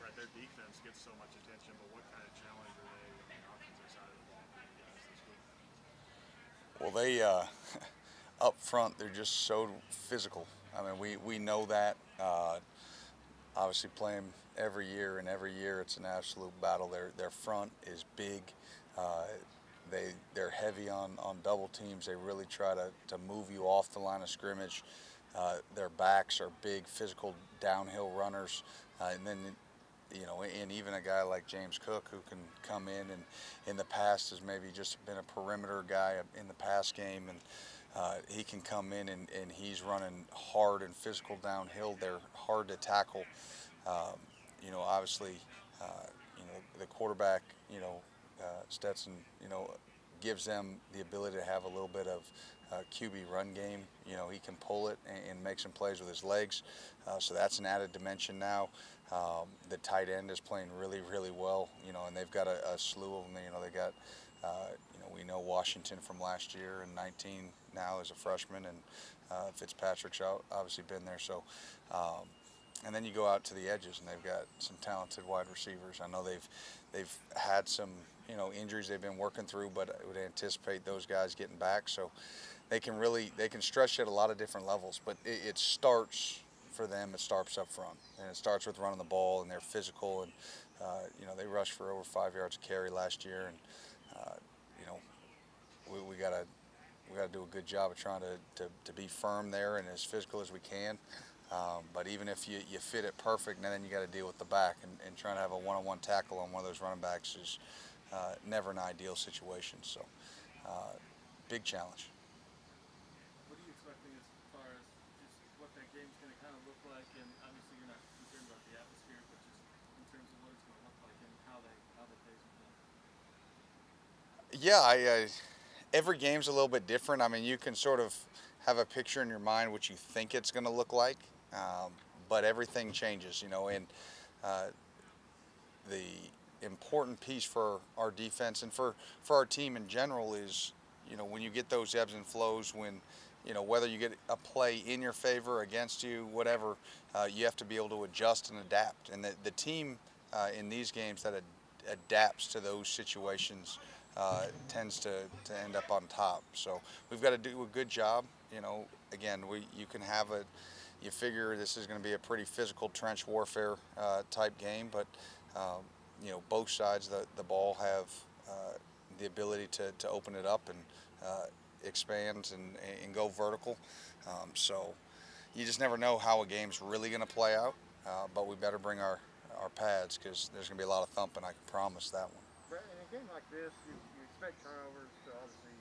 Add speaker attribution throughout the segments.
Speaker 1: Right, their defense gets so much attention, but what kind of challenge are they on the offensive side of the ball for you guys this week?
Speaker 2: Well, they up front they're just so physical. I mean, we know that. Obviously, playing every year, and every year it's an absolute battle. Their front is big. Uh, they're heavy on double teams. They really try to move you off the line of scrimmage. Their backs are big, physical downhill runners, and then and even a guy like James Cook who can come in in the past has maybe just been a perimeter guy in the pass game, and he can come in and he's running hard and physical downhill. They're hard to tackle. Um, Obviously, uh, the quarterback, Stetson, gives them the ability to have a little bit of QB run game. He can pull it and make some plays with his legs. So that's an added dimension now. The tight end is playing really, really well. And they've got a slew of them. They got, we know Washington from last year and 19 now as a freshman, and Fitzpatrick's obviously been there. So. And then you go out to the edges, and they've got some talented wide receivers. I know they've had some injuries they've been working through, but I would anticipate those guys getting back. So they can stretch at a lot of different levels. But it starts for them. It starts up front, and it starts with running the ball, and they're physical, and they rushed for over 5 yards a carry last year, and uh, you know we gotta do a good job of trying to be firm there and as physical as we can. But even if you fit it perfect, and then you got to deal with the back, and trying to have a one-on-one tackle on one of those running backs is never an ideal situation. So, uh, big challenge.
Speaker 3: What are you expecting as far as just what that game's going to kind of look like? And obviously, you're not concerned about the atmosphere, but just in terms of what it's going to look like and how they face with them.
Speaker 2: Yeah, every game's a little bit different. I mean, you can sort of have a picture in your mind what you think it's going to look like, um, but everything changes. And uh, the important piece for our defense and for our team in general is, when you get those ebbs and flows, when, whether you get a play in your favor, against you, whatever, you have to be able to adjust and adapt. And the team in these games that adapts to those situations tends to end up on top. So we've got to do a good job. Again, you can have you figure this is going to be a pretty physical trench warfare type game, but um, both sides of the ball have the ability to open it up and expand and go vertical. So you just never know how a game's really going to play out, but we better bring our pads because there's going to be a lot of thumping. I can promise that one.
Speaker 3: Brett, in a game like this, you expect turnovers to obviously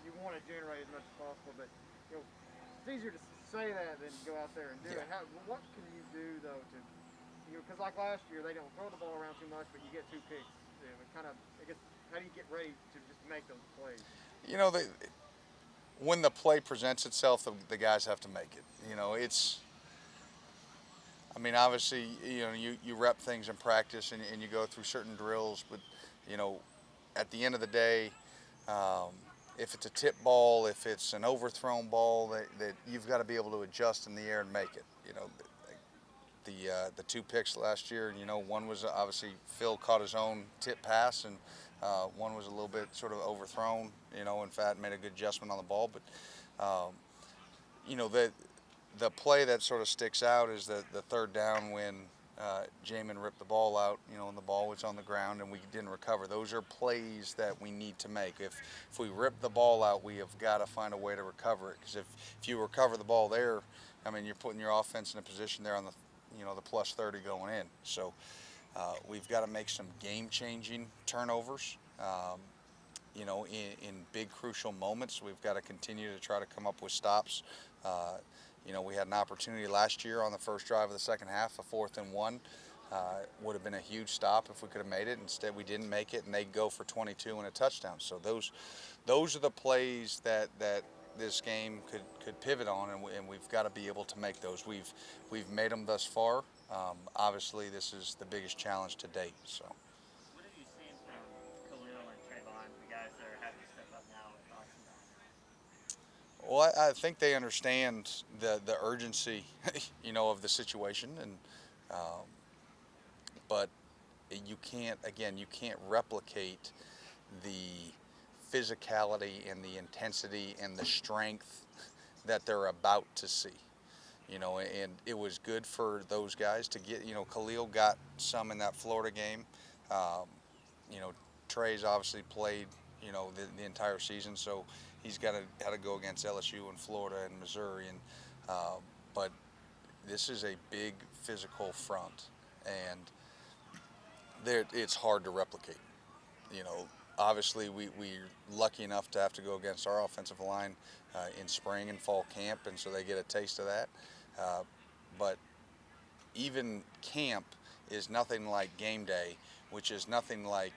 Speaker 3: you want to generate as much as possible, but it's easier to say that than go out there and do
Speaker 2: Yeah.
Speaker 3: it. What can you do though to because like last year they don't throw the ball around too much, but you get two picks. It kind of I guess how do you get ready to just make those plays?
Speaker 2: You know, the, when the play presents itself, the guys have to make it. I mean, obviously, you rep things in practice, and you go through certain drills, but, you know, at the end of the day, um, if it's a tip ball, if it's an overthrown ball, that you've got to be able to adjust in the air and make it. The two picks last year, one was obviously Phil caught his own tip pass, and one was a little bit sort of overthrown. In fact, made a good adjustment on the ball, but um, the play that sort of sticks out is the third down when Jamin ripped the ball out, and the ball was on the ground and we didn't recover. Those are plays that we need to make. If we rip the ball out, we have got to find a way to recover it. Because if you recover the ball there, I mean, you're putting your offense in a position there on the plus 30 going in. So we've got to make some game-changing turnovers. In big crucial moments, we've got to continue to try to come up with stops. Uh, we had an opportunity last year on the first drive of the second half, a 4th and 1. Would have been a huge stop if we could have made it. Instead, we didn't make it, and they go for 22 and a touchdown. So those are the plays that this game could pivot on, and we've got to be able to make those. We've made them thus far. Obviously, this is the biggest challenge to date. So.
Speaker 3: What have you seen from Khalil and Trayvon, the guys that are having to step up now with Oxy gone?
Speaker 2: Well, I think they understand the urgency, of the situation, and um, but you can't replicate the physicality and the intensity and the strength that they're about to see. And it was good for those guys to get. Khalil got some in that Florida game. Um, you know, Trey's obviously played, the entire season, so he's got to go against LSU and Florida and Missouri, and but this is a big physical front, and it's hard to replicate. You know, Obviously we're lucky enough to have to go against our offensive line in spring and fall camp, and so they get a taste of that. Uh, but even camp is nothing like game day, which is nothing like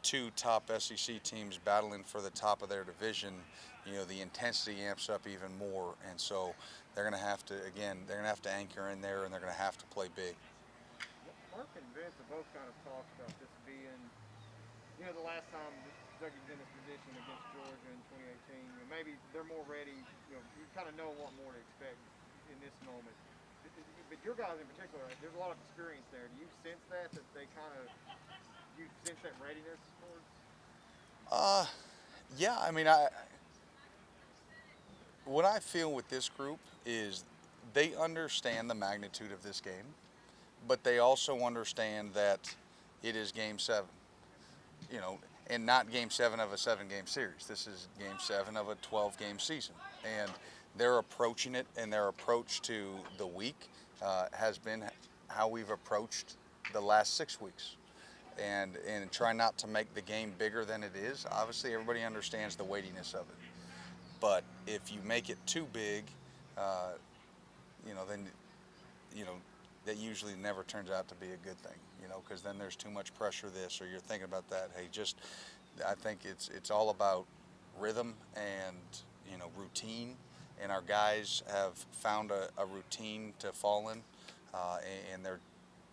Speaker 2: two top SEC teams battling for the top of their division. The intensity amps up even more, and so they're going to have to anchor in there, and they're going to have to play big.
Speaker 4: Mark and Vince have both kind of talked about this being, the last time Kentucky was in this position against Georgia in 2018. Maybe they're more ready. You kind of know what more to expect in this moment. But your guys in particular, there's a lot of experience there. Do you sense that they kind of you sense that readiness towards?
Speaker 2: Uh, yeah, I mean, what I feel with this group is they understand the magnitude of this game, but they also understand that it is game seven, you know, and not game seven of a 7 game series. This is game seven of a 12 game season. And they're approaching it, and their approach to the week has been how we've approached the last 6 weeks. And try not to make the game bigger than it is. Obviously, everybody understands the weightiness of it. But if you make it too big, uh, then you know that usually never turns out to be a good thing. Because then there's too much pressure. This or you're thinking about that. Hey, I think it's all about rhythm and routine, and our guys have found a routine to fall in, and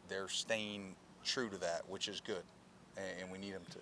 Speaker 2: they're staying true to that, which is good, and we need them to.